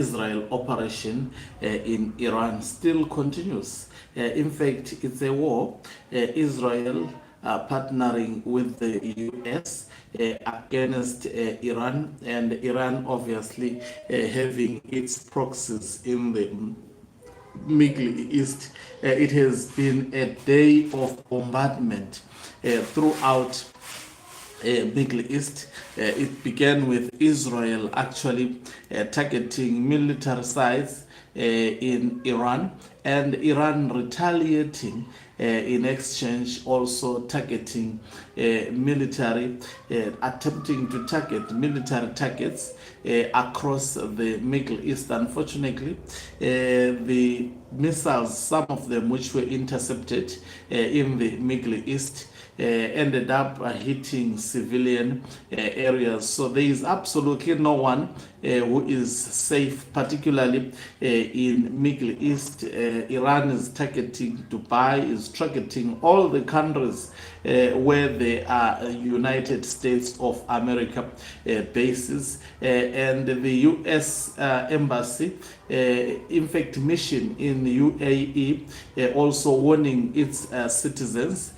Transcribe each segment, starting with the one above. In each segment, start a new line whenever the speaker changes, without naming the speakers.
Israel operation in Iran still continues. In fact, it's a war. Israel partnering with the US against Iran, and Iran obviously having its proxies in the Middle East. It has been a day of bombardment throughout Middle East. It began with Israel actually targeting military sites in Iran, and Iran retaliating in exchange, also targeting military, attempting to target military targets across the Middle East. Unfortunately, the missiles, some of them which were intercepted in the Middle East, ended up hitting civilian areas. So there is absolutely no one who is safe, particularly in Middle East. Iran is targeting Dubai, is targeting all the countries where there are United States of America bases, and the U.S. Embassy, in fact, mission in UAE, also warning its citizens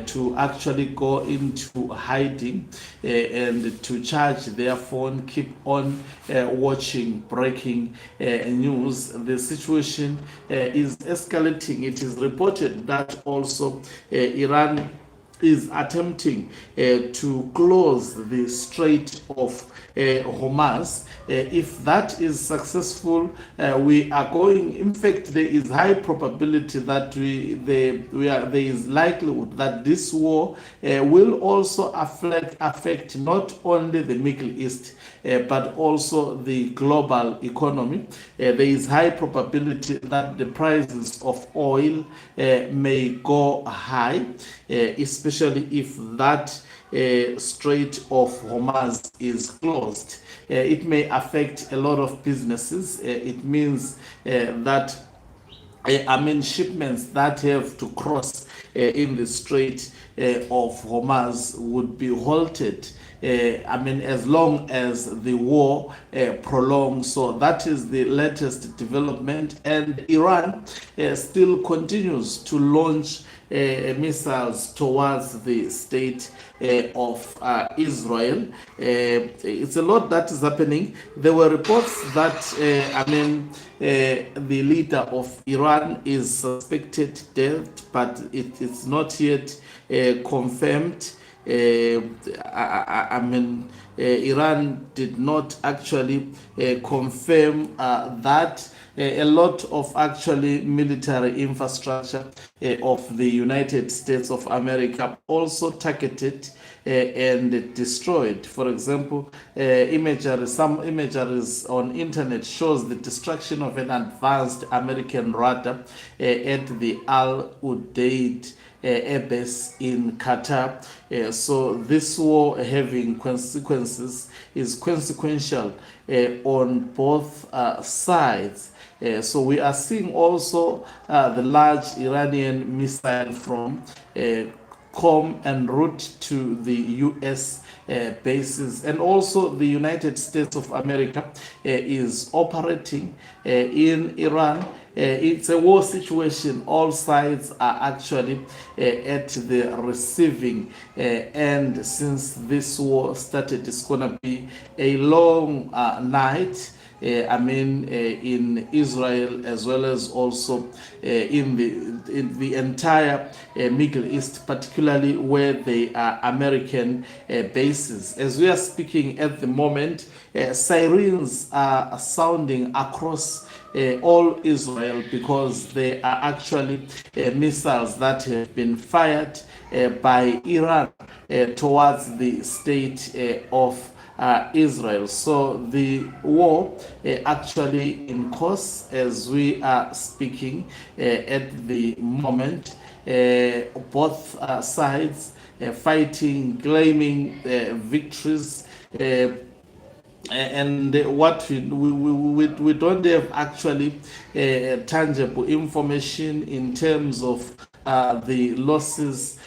to actually go into hiding and to charge their phone, keep on watching breaking news. The situation is escalating. It is reported that also Iran is attempting to close the Strait of Hormuz. If that is successful, we are going. In fact, there is high probability that there is likelihood that this war will also affect not only the Middle East but also the global economy. There is high probability that the prices of oil may go high, especially if that Strait of Hormuz is closed. It may affect a lot of businesses. It means that shipments that have to cross in the Strait of Hormuz would be halted. As long as the war prolongs. So that is the latest development, and Iran still continues to launch missiles towards the state of Israel. It's a lot that is happening. There were reports that the leader of Iran is suspected dead, but it's not yet confirmed. Iran did not actually confirm that. A lot of actually military infrastructure of the United States of America also targeted and destroyed. For example, some imageries on internet shows the destruction of an advanced American radar at the Al Udeid airbase in Qatar. So this war having consequences is consequential on both sides. So we are seeing also the large Iranian missile from come en route to the U.S. bases, and also the United States of America is operating in Iran. It's a war situation. All sides are actually at the receiving end. Since this war started, it's going to be a long night. In Israel, as well as also in the entire Middle East, particularly where they are American bases. As we are speaking at the moment, sirens are sounding across all Israel, because there are actually missiles that have been fired by Iran towards the state of Israel. So the war actually in course as we are speaking at the moment. Both sides fighting, claiming victories. And what we don't have actually tangible information in terms of the losses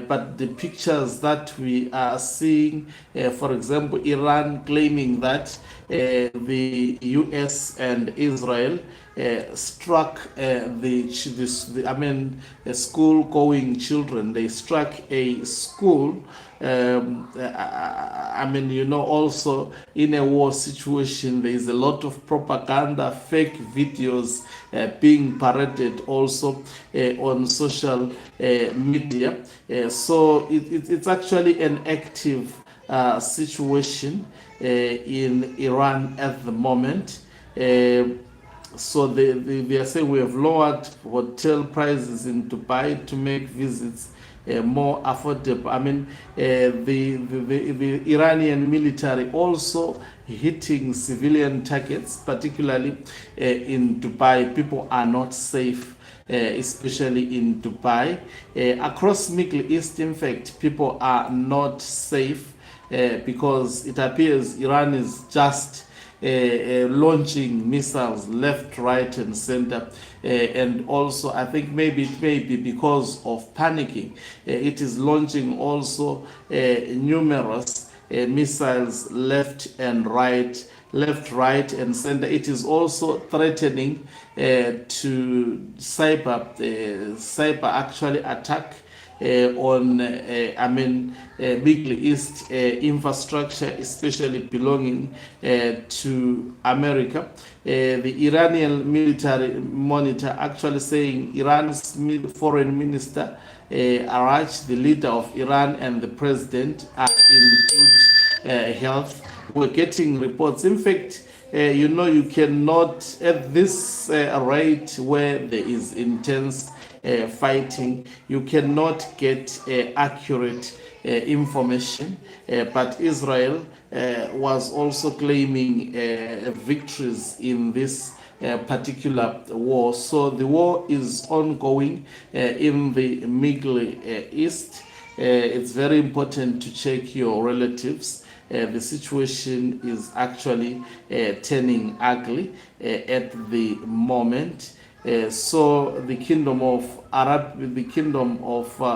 but the pictures that we are seeing, for example, Iran claiming that the US and Israel struck school-going children. They struck a school. Also in a war situation, there is a lot of propaganda, fake videos being paraded also on social media. So it's actually an active situation in Iran at the moment. So they are saying we have lowered hotel prices in Dubai to make visits more affordable. The Iranian military also hitting civilian targets, particularly in Dubai. People are not safe, especially in Dubai. Across Middle East, in fact, people are not safe because it appears Iran is just launching missiles left, right, and center. And also, I think maybe it may be because of panicking. It is launching also numerous missiles left, right, and center. It is also threatening to cyber actually attack on Middle East infrastructure, especially belonging to America. The Iranian military monitor actually saying Iran's foreign minister Arach, the leader of Iran, and the president are in good health. We're getting reports. In fact, you cannot, at this rate where there is intense fighting, you cannot get accurate information, but Israel was also claiming victories in this particular war. So the war is ongoing in the Middle East. It's very important to check your relatives. The situation is actually turning ugly at the moment. So the kingdom of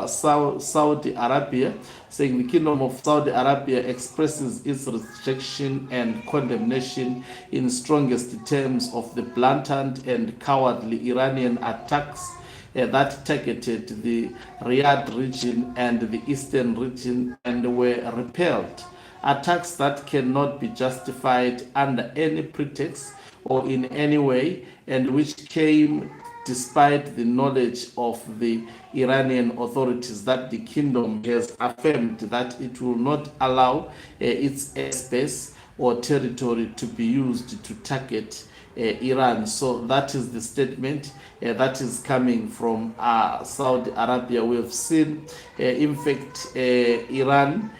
Saudi Arabia, saying the kingdom of Saudi Arabia expresses its rejection and condemnation in strongest terms of the blatant and cowardly Iranian attacks that targeted the Riyadh region and the eastern region and were repelled. Attacks that cannot be justified under any pretext or in any way, and which came despite the knowledge of the Iranian authorities that the kingdom has affirmed that it will not allow its airspace or territory to be used to target Iran. So that is the statement that is coming from Saudi Arabia. We have seen, in fact, Iran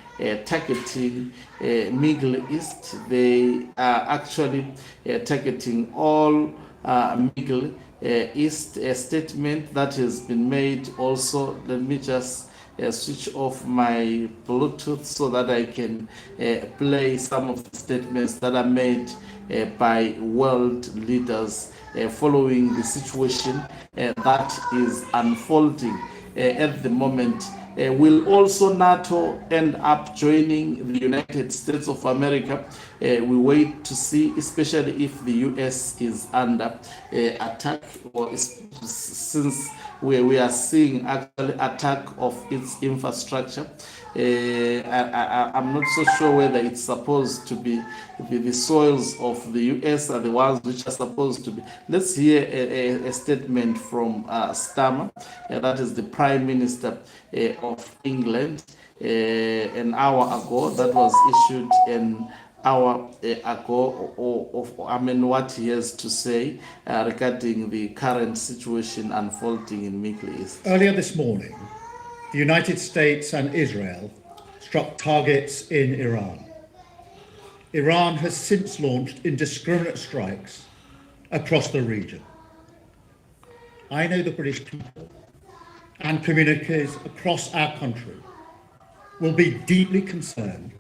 targeting Middle East. They are actually targeting all Middle East. A statement that has been made also. Let me just switch off my Bluetooth so that I can play some of the statements that are made by world leaders following the situation that is unfolding at the moment. Will also NATO end up joining the United States of America? We wait to see, especially if the US is under attack, or since we are seeing actually attack of its infrastructure. I'm not so sure whether it's supposed to be the soils of the US are the ones which are supposed to be. Let's hear a statement from Starmer, that is the Prime Minister of England, an hour ago. That was issued an hour ago, what he has to say regarding the current situation unfolding in Middle East.
Earlier this morning, the United States and Israel struck targets in Iran. Iran has since launched indiscriminate strikes across the region. I know the British people and communities across our country will be deeply concerned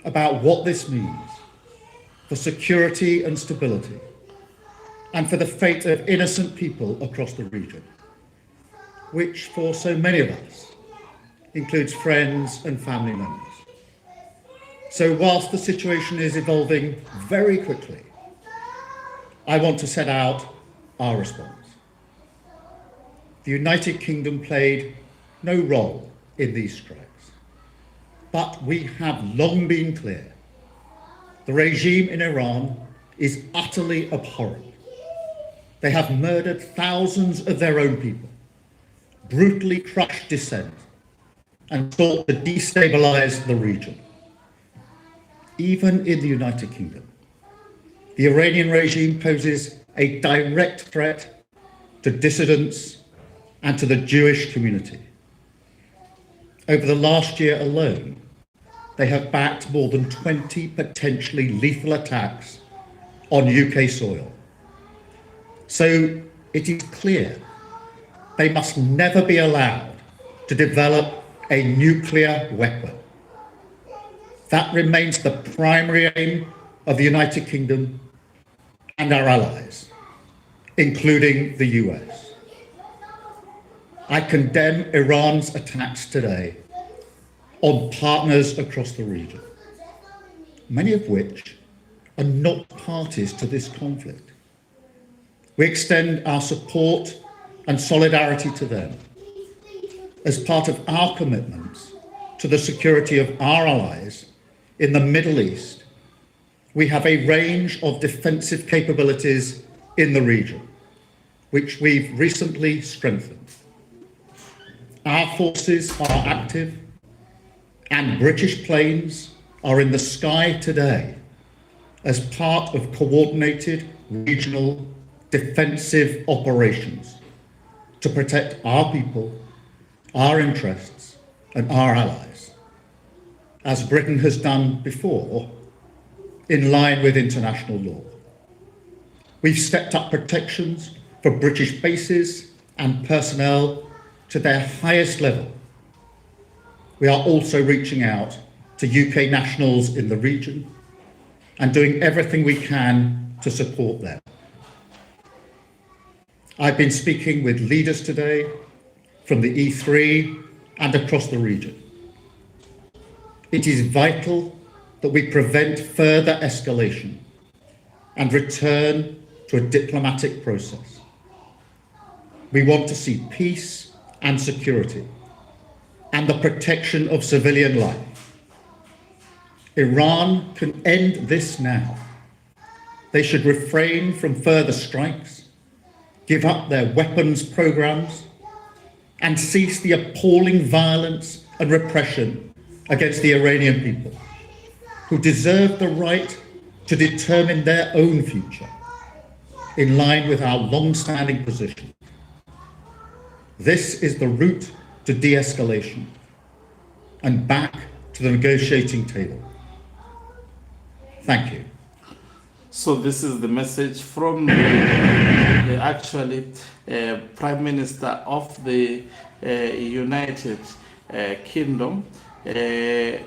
about what this means for security and stability, and for the fate of innocent people across the region, which for so many of us includes friends and family members. So whilst the situation is evolving very quickly, I want to set out our response. The United Kingdom played no role in these strikes, but we have long been clear. The regime in Iran is utterly abhorrent. They have murdered thousands of their own people, brutally crushed dissent, and sought to destabilize the region. Even in the United Kingdom, the Iranian regime poses a direct threat to dissidents and to the Jewish community. Over the last year alone, they have backed more than 20 potentially lethal attacks on UK soil. So it is clear they must never be allowed to develop a nuclear weapon. That remains the primary aim of the United Kingdom and our allies, including the US. I condemn Iran's attacks today on partners across the region, many of which are not parties to this conflict. We extend our support and solidarity to them as part of our commitments to the security of our allies in the Middle East. We have a range of defensive capabilities in the region, which we've recently strengthened. Our forces are active, and British planes are in the sky today as part of coordinated regional defensive operations to protect our people, our interests, and our allies, as Britain has done before, in line with international law. We've stepped up protections for British bases and personnel to their highest level. We are also reaching out to UK nationals in the region and doing everything we can to support them. I've been speaking with leaders today from the E3 and across the region. It is vital that we prevent further escalation and return to a diplomatic process. We want to see peace and security and the protection of civilian life. Iran can end this now. They should refrain from further strikes, give up their weapons programs, and cease the appalling violence and repression against the Iranian people, who deserve the right to determine their own future, in line with our long-standing position. This is the route to de-escalation and back to the negotiating table. Thank you.
So this is the message from the Prime Minister of the United Kingdom,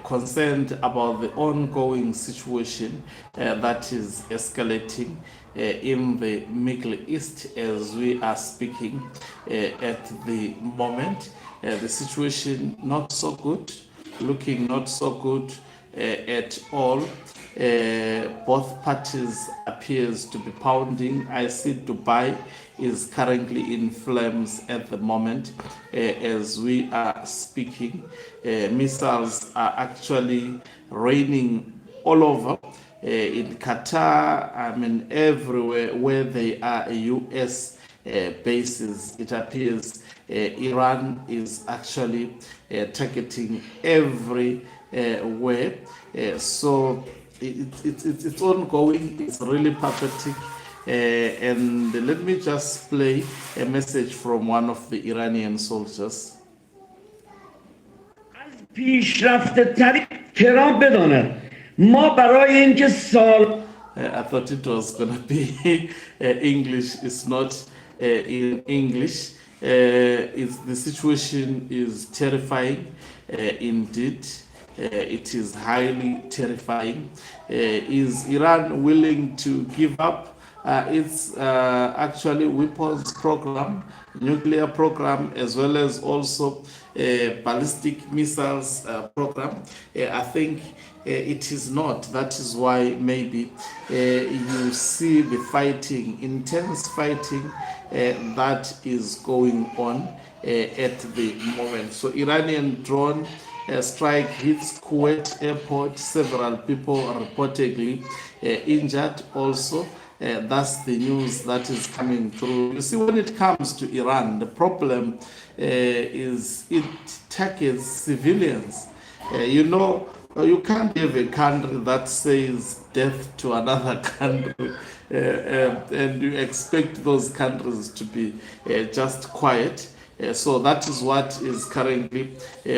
concerned about the ongoing situation that is escalating in the Middle East as we are speaking at the moment. The situation not so good, looking not so good at all. Both parties appears to be pounding. I see Dubai is currently in flames at the moment as we are speaking. Missiles are actually raining all over in Qatar, everywhere where they are US bases. It appears Iran is actually targeting everywhere. So it's ongoing, it's really pathetic. And let me just play a message from one of the Iranian soldiers. I thought it was going to be English. It's not in English. The situation is terrifying indeed. It is highly terrifying. Is Iran willing to give up its actually weapons program, nuclear program, as well as also ballistic missiles program. I think it is not. That is why maybe you see the fighting, intense fighting that is going on at the moment. So Iranian drone strike hits Kuwait airport. Several people are reportedly injured also. That's the news that is coming through. You see, when it comes to Iran, the problem is it targets civilians. You can't have a country that says death to another country and you expect those countries to be just quiet. So that is what is currently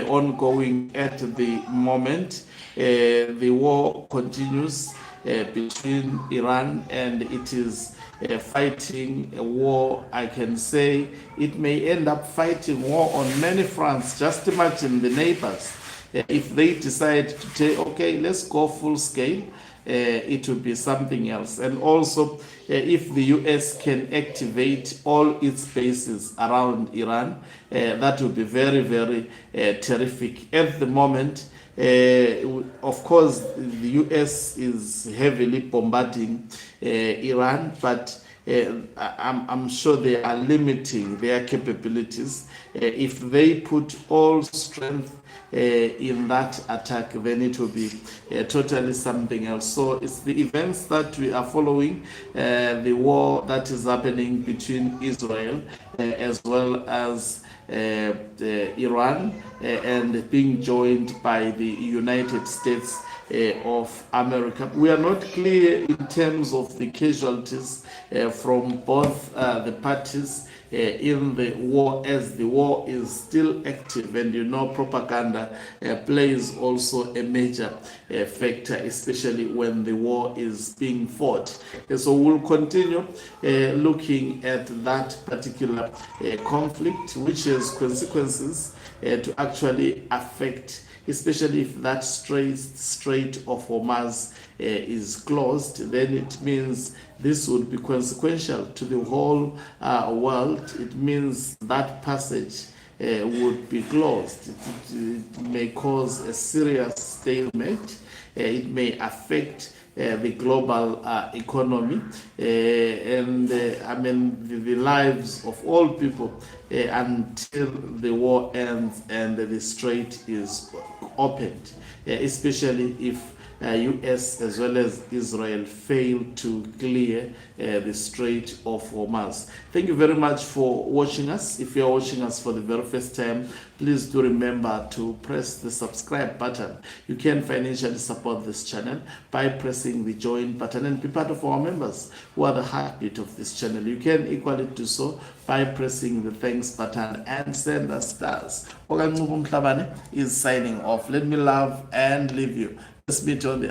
ongoing at the moment. The war continues between Iran, and it is fighting a war. I can say it may end up fighting war on many fronts. Just imagine the neighbors. If they decide to say, okay, let's go full scale, it will be something else. And also, if the US can activate all its bases around Iran, that would be very, very terrific. At the moment, of course, the US is heavily bombarding Iran, but I'm sure they are limiting their capabilities. If they put all strength in that attack, then it will be totally something else. So it's the events that we are following, the war that is happening between Israel as well as Iran, and being joined by the United States of America. We are not clear in terms of the casualties from both the parties in the war, as the war is still active, and propaganda plays also a major factor, especially when the war is being fought. So we'll continue looking at that particular conflict, which has consequences to actually affect, especially if that strait of Hormuz is closed. Then it means this would be consequential to the whole world. It means that passage would be closed. It may cause a serious stalemate. It may affect the global economy and the lives of all people until the war ends and the strait is opened, especially if US as well as Israel failed to clear the Strait of Hormuz. Thank you very much for watching us. If you are watching us for the very first time, please do remember to press the subscribe button. You can financially support this channel by pressing the join button and be part of our members who are the heartbeat of this channel. You can equally do so by pressing the thanks button and send us stars. Okancubo Mhlabane is signing off. Let me love and leave you. Let's meet on the